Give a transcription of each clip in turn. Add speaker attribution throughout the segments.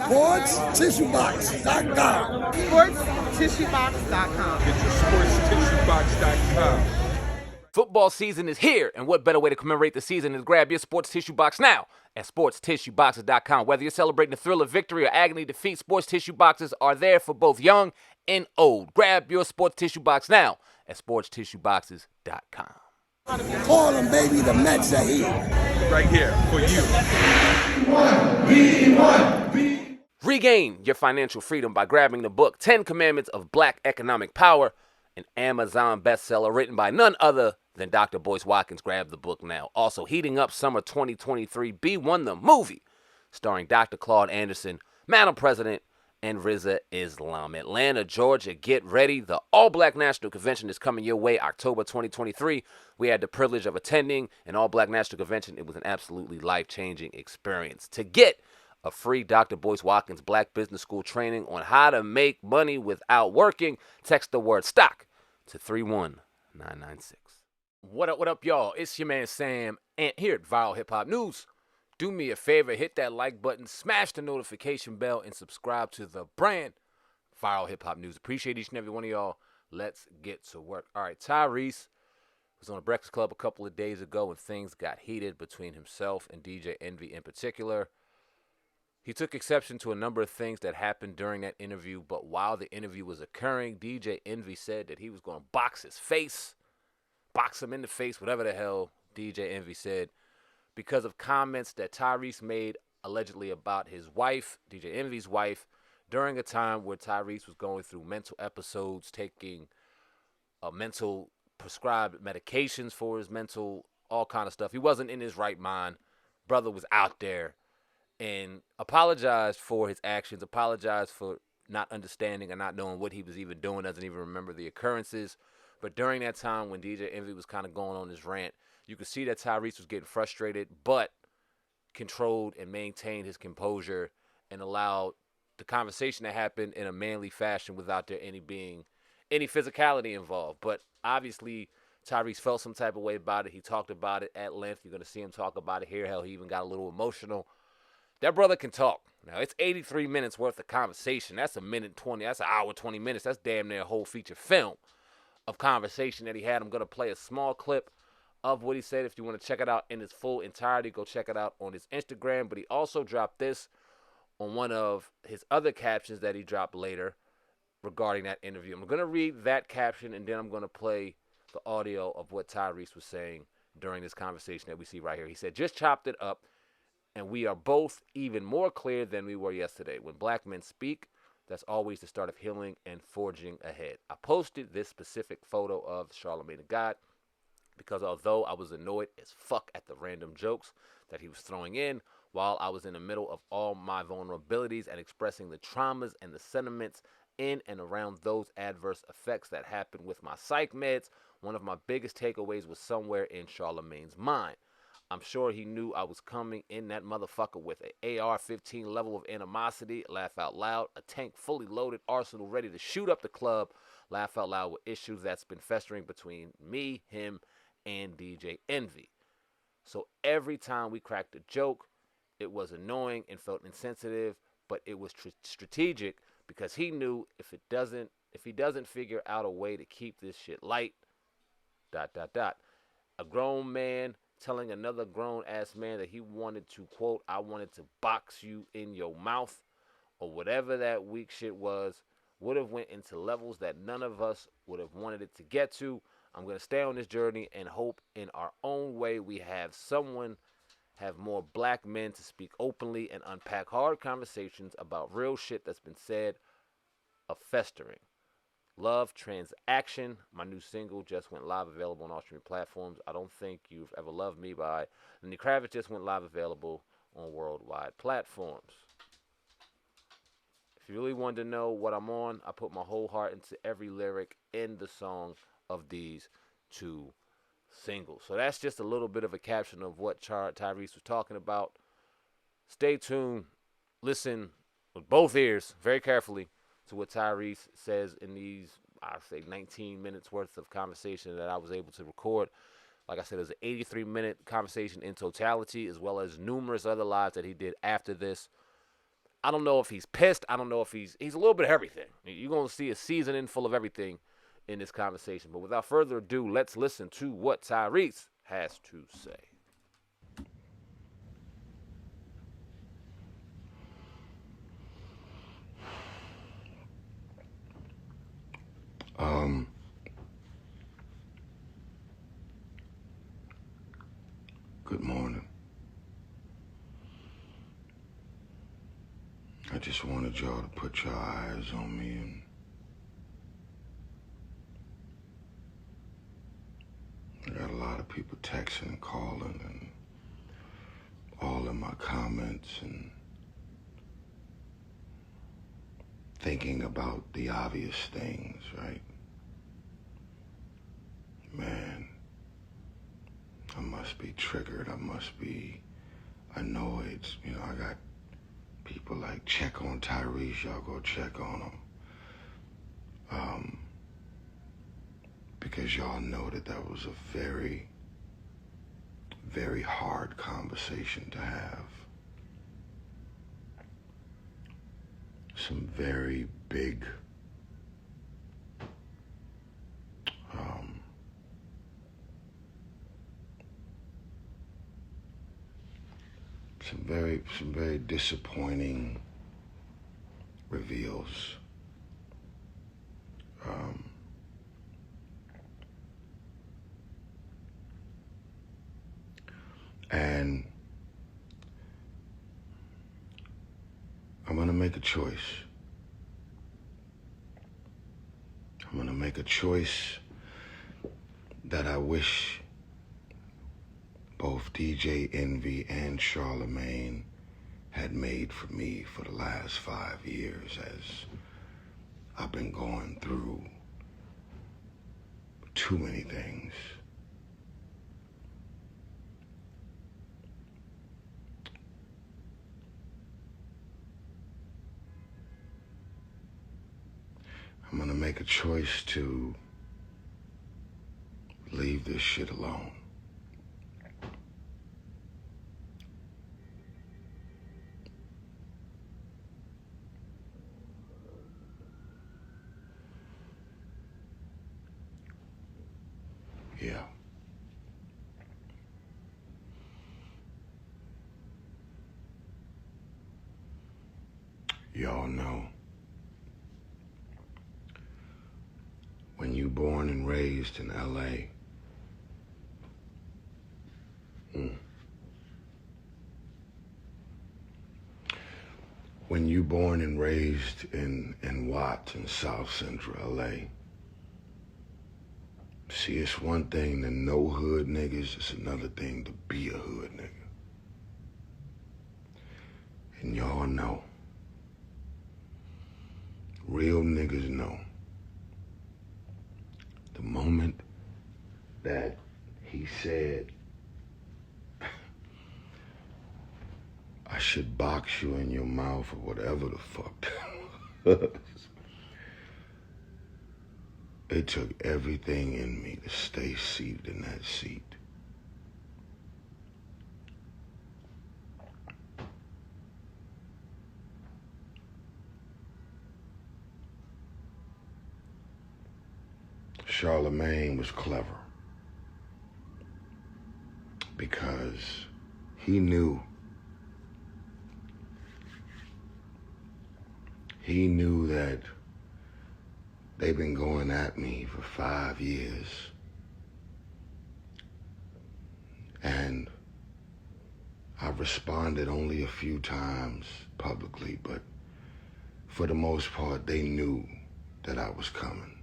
Speaker 1: SportsTissueBox.com.
Speaker 2: SportsTissueBox.com.
Speaker 3: Get your SportsTissueBox.com.
Speaker 4: Football season is here, and what better way to commemorate the season than to grab your sports tissue box now at sportstissueboxes.com. Whether you're celebrating the thrill of victory or agony defeat, sports tissue boxes are there for both young and old. Grab your sports tissue box now at sportstissueboxes.com.
Speaker 1: Call them, baby, the Mets are here.
Speaker 3: Right here for you.
Speaker 4: Regain your financial freedom by grabbing the book 10 Commandments of Black Economic Power, an Amazon bestseller written by none other than Dr. Boyce Watkins. Grab the book now. Also, heating up summer 2023, B1 the movie, starring Dr. Claude Anderson, Madam President, and Riza Islam. Atlanta, Georgia, get ready. The All-Black National Convention is coming your way October 2023. We had the privilege of attending an All-Black National Convention. It was an absolutely life-changing experience. To get a free Dr. Boyce Watkins Black Business School training on how to make money without working, text the word STOCK to 31996. What up, y'all? It's your man Sam Ant here at Viral Hip Hop News. Do me a favor, hit that like button, smash the notification bell, and subscribe to the brand Viral Hip Hop News. Appreciate each and every one of y'all. Let's get to work. All right, Tyrese was on a Breakfast Club a couple of days ago and things got heated between himself and DJ Envy in particular. He took exception to a number of things that happened during that interview, but while the interview was occurring, DJ Envy said that he was going to box his face, box him in the face, whatever the hell DJ Envy said, because of comments that Tyrese made allegedly about his wife, DJ Envy's wife, during a time where Tyrese was going through mental episodes, taking mental prescribed medications for his mental, all kind of stuff. He wasn't in his right mind. Brother was out there and apologized for his actions, apologized for not understanding and not knowing what he was even doing, doesn't even remember the occurrences. But during that time when DJ Envy was kind of going on his rant, you could see that Tyrese was getting frustrated, but controlled and maintained his composure and allowed the conversation to happen in a manly fashion without there being any physicality involved. But obviously, Tyrese felt some type of way about it. He talked about it at length. You're going to see him talk about it here. Hell, he even got a little emotional. That brother can talk. Now, it's 83 minutes worth of conversation. That's a minute 20. That's an hour, 20 minutes. That's damn near a whole feature film of conversation that he had. I'm going to play a small clip of what he said. If you want to check it out in its full entirety, go check it out on his Instagram. But he also dropped this on one of his other captions that he dropped later regarding that interview. I'm going to read that caption, and then I'm going to play the audio of what Tyrese was saying during this conversation that we see right here. He said, "Just chopped it up, and we are both even more clear than we were yesterday. When black men speak, that's always the start of healing and forging ahead." I posted this specific photo of Charlamagne the God because although I was annoyed as fuck at the random jokes that he was throwing in while I was in the middle of all my vulnerabilities and expressing the traumas and the sentiments in and around those adverse effects that happened with my psych meds, one of my biggest takeaways was somewhere in Charlamagne's mind. I'm sure he knew I was coming in that motherfucker with an AR-15 level of animosity, laugh out loud, a tank fully loaded, arsenal ready to shoot up the club, laugh out loud with issues that's been festering between me, him, and DJ Envy. So every time we cracked a joke, it was annoying and felt insensitive, but it was strategic because he knew if he doesn't figure out a way to keep this shit light, ... A grown man telling another grown-ass man that he wanted to, quote, "I wanted to box you in your mouth," or whatever that weak shit was, would have went into levels that none of us would have wanted it to get to. I'm going to stay on this journey and hope in our own way we have more black men to speak openly and unpack hard conversations about real shit that's been said of festering. Love Transaction, my new single, just went live, available on all streaming platforms. I Don't Think You've Ever Loved Me by Lenny Kravitz just went live, available on worldwide platforms. If you really wanted to know what I'm on, I put my whole heart into every lyric in the song of these two singles. So that's just a little bit of a caption of what Tyrese was talking about. Stay tuned. Listen with both ears very carefully to what Tyrese says in these, I'd say, 19 minutes worth of conversation that I was able to record. Like I said, it was an 83-minute conversation in totality, as well as numerous other lives that he did after this. I don't know if he's pissed. I don't know if he's a little bit of everything. You're going to see a seasoning full of everything in this conversation. But without further ado, let's listen to what Tyrese has to say.
Speaker 2: Good morning. I just wanted y'all to put your eyes on me and I got a lot of people texting and calling and all in my comments and thinking about the obvious things, right? Man, I must be triggered. I must be annoyed. You know, I got people like, check on Tyrese. Y'all go check on him. Because y'all know that was a very, very hard conversation to have. Some very big, some very disappointing reveals. And I'm gonna make a choice. I'm gonna make a choice that I wish both DJ Envy and Charlamagne had made for me for the last 5 years as I've been going through too many things. I'm gonna make a choice to leave this shit alone. Yeah. Y'all know, when you born and raised in LA, when you born and raised in Watts in South Central LA, see, it's one thing to know hood niggas, it's another thing to be a hood nigga. And y'all know, real niggas know, the moment that he said, I should box you in your mouth or whatever the fuck that was, it took everything in me to stay seated in that seat. Charlamagne was clever because he knew that they've been going at me for 5 years, and I've responded only a few times publicly, but for the most part, they knew that I was coming.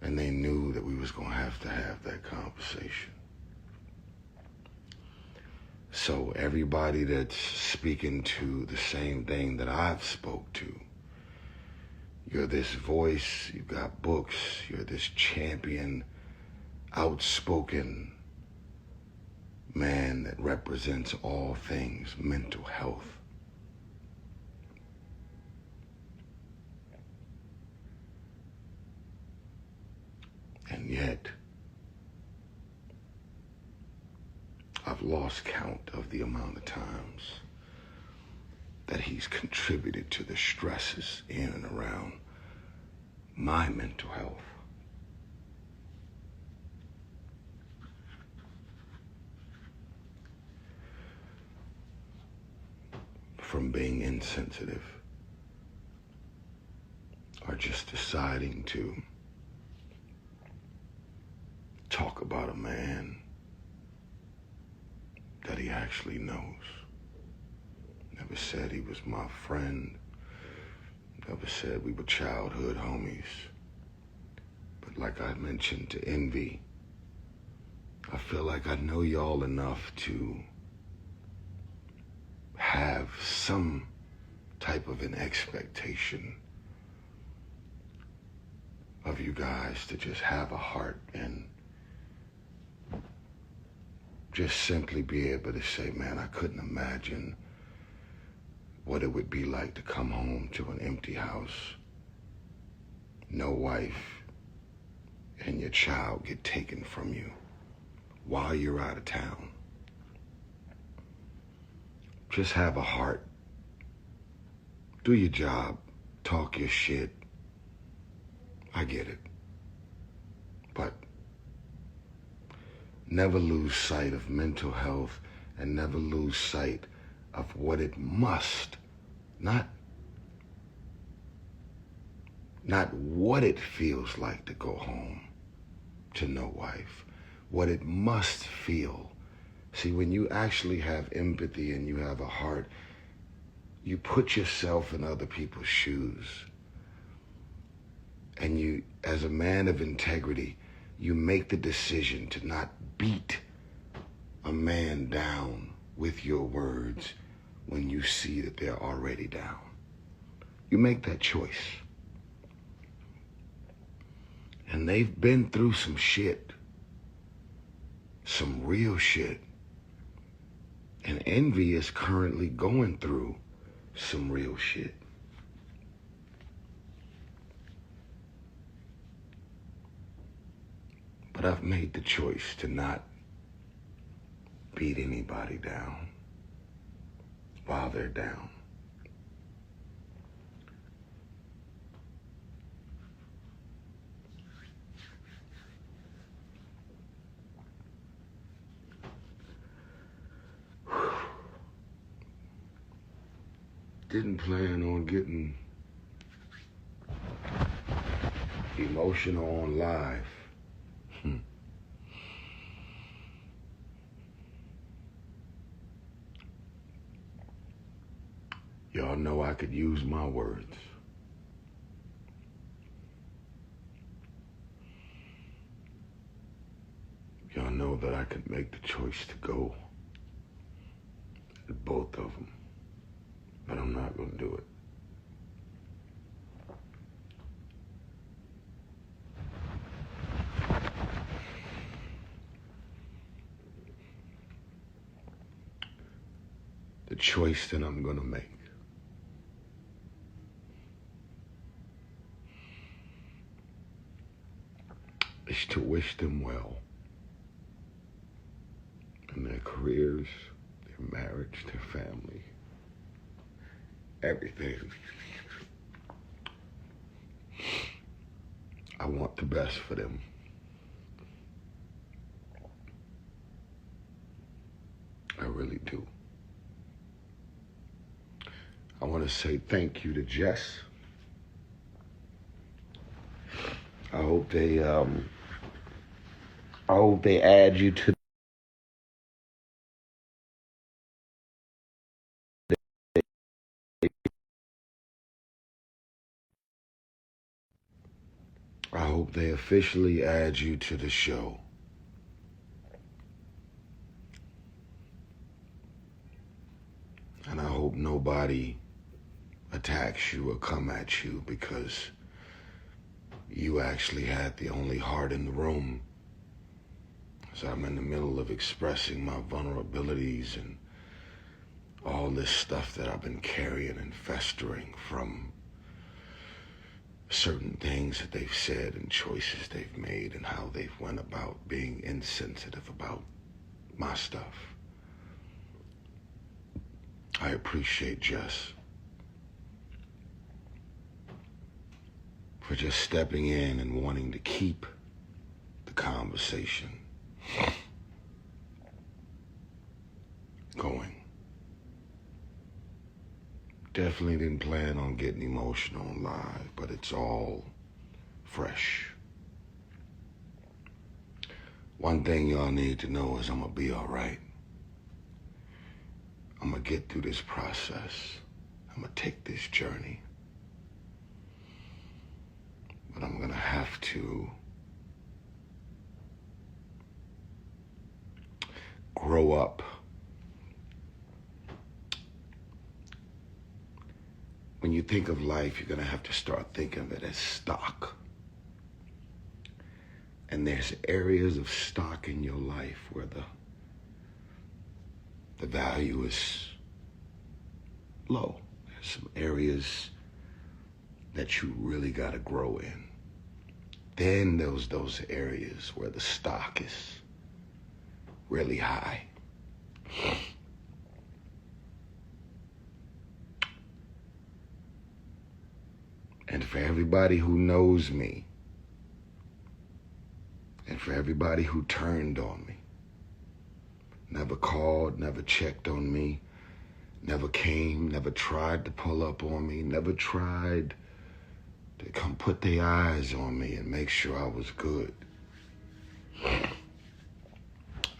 Speaker 2: And they knew that we was gonna have that conversation. So everybody that's speaking to the same thing that I've spoke to, you're this voice, you've got books, you're this champion, outspoken man that represents all things mental health. And yet, I've lost count of the amount of times that he's contributed to the stresses in and around my mental health. From being insensitive or just deciding to talk about a man that he actually knows. Never said he was my friend. Never said we were childhood homies. But like I mentioned to Envy, I feel like I know y'all enough to have some type of an expectation of you guys to just have a heart and just simply be able to say, man, I couldn't imagine what it would be like to come home to an empty house, no wife, and your child get taken from you while you're out of town. Just have a heart. Do your job. Talk your shit. I get it. But never lose sight of mental health and never lose sight of what it must, not what it feels like to go home to no wife, what it must feel. See, when you actually have empathy and you have a heart, you put yourself in other people's shoes. And you, as a man of integrity, you make the decision to not beat a man down with your words when you see that they're already down. You make that choice. And they've been through some shit, some real shit. And Envy is currently going through some real shit. But I've made the choice to not beat anybody down while they're down. Didn't plan on getting emotional on live. Y'all know I could use my words. Y'all know that I could make the choice to go at both of them, but I'm not going to do it. The choice that I'm going to make is to wish them well in their careers, their marriage, their family, everything. I want the best for them. I really do. I want to say thank you to Jess. I hope they add you to I hope they officially add you to the show. And I hope nobody attacks you or come at you because you actually had the only heart in the room. So I'm in the middle of expressing my vulnerabilities and all this stuff that I've been carrying and festering from certain things that they've said and choices they've made and how they've went about being insensitive about my stuff. I appreciate Jess. for just stepping in and wanting to keep the conversation going. Definitely didn't plan on getting emotional live, but it's all fresh. One thing y'all need to know is I'm gonna be all right. I'm gonna get through this process. I'm gonna take this journey. But I'm gonna have to grow up. When you think of life, you're gonna have to start thinking of it as stock. And there's areas of stock in your life where the value is low. There's some areas that you really gotta grow in. Then there's those areas where the stock is really high. And for everybody who knows me, and for everybody who turned on me, never called, never checked on me, never came, never tried to pull up on me, never tried to come put their eyes on me and make sure I was good.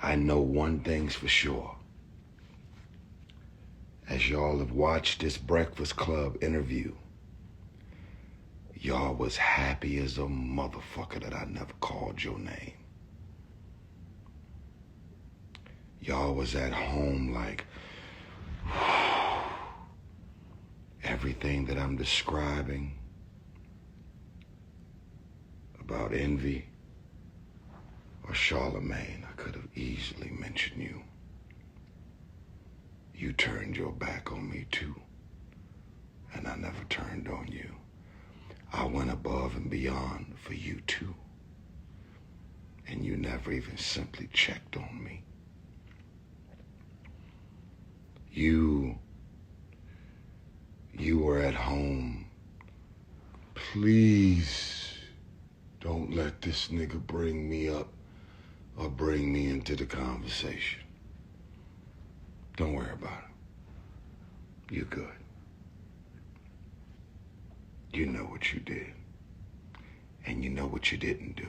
Speaker 2: I know one thing's for sure. As y'all have watched this Breakfast Club interview, y'all was happy as a motherfucker that I never called your name. Y'all was at home like, everything that I'm describing about envy or Charlamagne, I could have easily mentioned you. You turned your back on me too, and I never turned on you. I went above and beyond for you too, and you never even simply checked on me. You were at home. Please don't let this nigga bring me up or bring me into the conversation. Don't worry about it. You're good. You know what you did. And you know what you didn't do.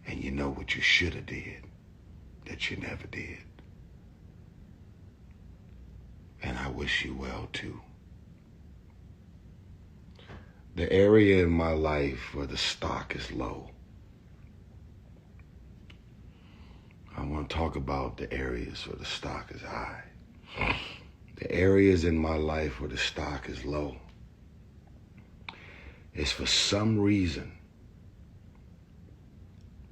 Speaker 2: And you know what you should have did that you never did. And I wish you well too. The area in my life where the stock is low, I want to talk about the areas where the stock is high. The areas in my life where the stock is low is for some reason,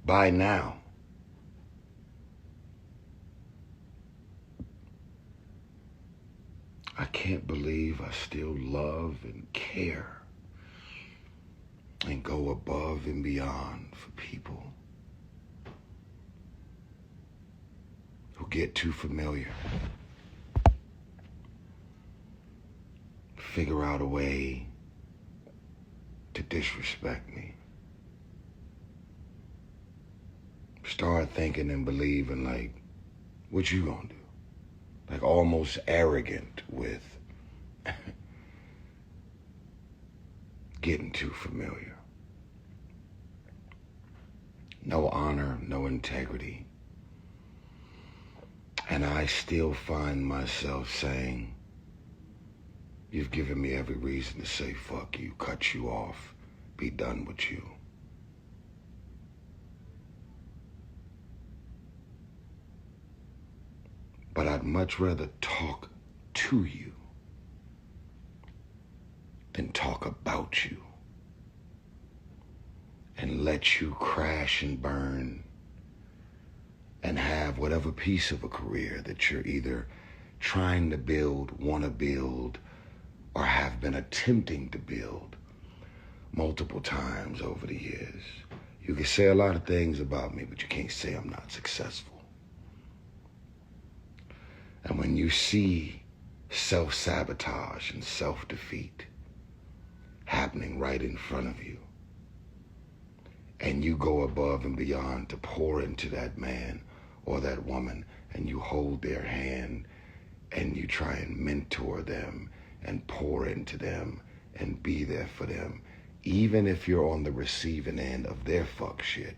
Speaker 2: by now, I can't believe I still love and care and go above and beyond for people who get too familiar, figure out a way to disrespect me, start thinking and believing like, what you gonna do? Like almost arrogant with getting too familiar. No honor, no integrity. And I still find myself saying, you've given me every reason to say fuck you, cut you off, be done with you. But I'd much rather talk to you than talk about you and let you crash and burn and have whatever piece of a career that you're either trying to build, want to build, or have been attempting to build multiple times over the years. You can say a lot of things about me, but you can't say I'm not successful. And when you see self-sabotage and self-defeat happening right in front of you. And you go above and beyond to pour into that man or that woman, and you hold their hand and you try and mentor them and pour into them and be there for them, even if you're on the receiving end of their fuck shit.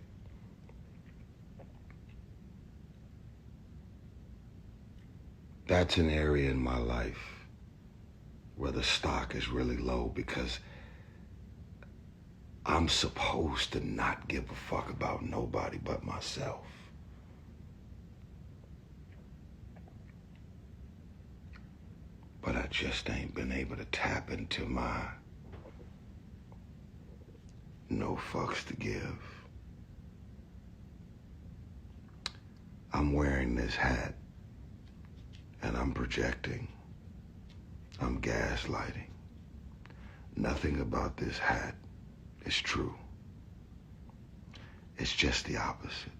Speaker 2: That's an area in my life where the stock is really low, because I'm supposed to not give a fuck about nobody but myself. But I just ain't been able to tap into my no fucks to give. I'm wearing this hat and I'm projecting. I'm gaslighting. Nothing about this hat is true. It's just the opposite.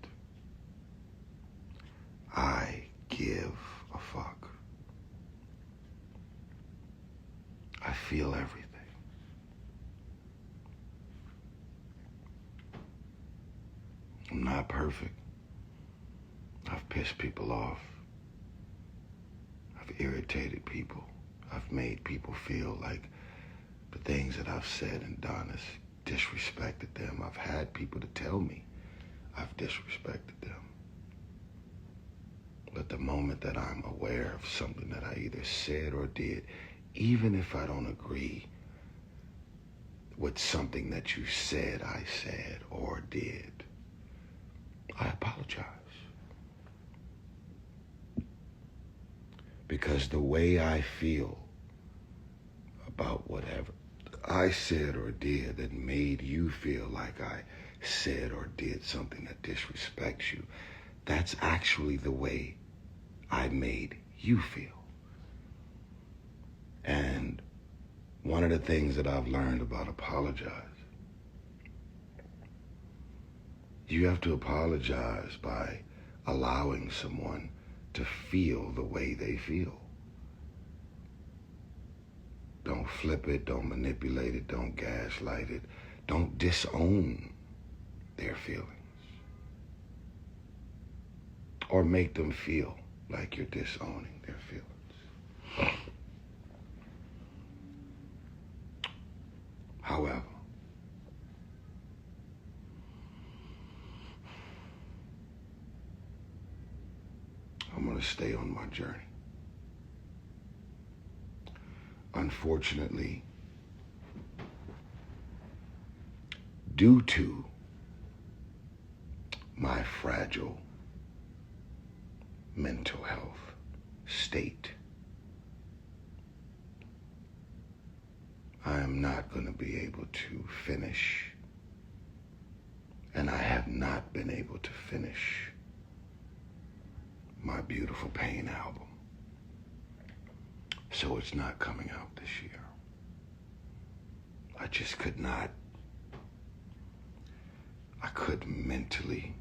Speaker 2: I give a fuck. I feel everything. I'm not perfect. I've pissed people off. I've irritated people. I've made people feel like the things that I've said and done has disrespected them. I've had people to tell me I've disrespected them. But the moment that I'm aware of something that I either said or did, even if I don't agree with something that you said, I said, or did, I apologize. Because the way I feel about whatever I said or did that made you feel like I said or did something that disrespects you, that's actually the way I made you feel. And one of the things that I've learned about apologize, you have to apologize by allowing someone to feel the way they feel. Don't flip it, don't manipulate it, don't gaslight it, don't disown their feelings. Or make them feel like you're disowning their feelings. However, I'm going to stay on my journey. Unfortunately, due to my fragile mental health state, I am not going to be able to finish, and I have not been able to finish my Beautiful Pain album. So it's not coming out this year. I just could not. I couldn't mentally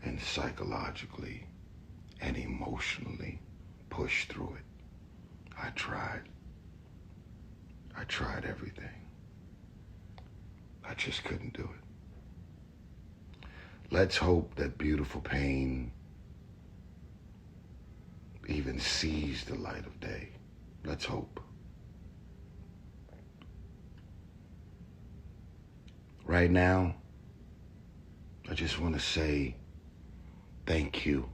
Speaker 2: and psychologically and emotionally push through it. I tried. I tried everything. I just couldn't do it. Let's hope that Beautiful Pain even sees the light of day. Let's hope. Right now, I just want to say thank you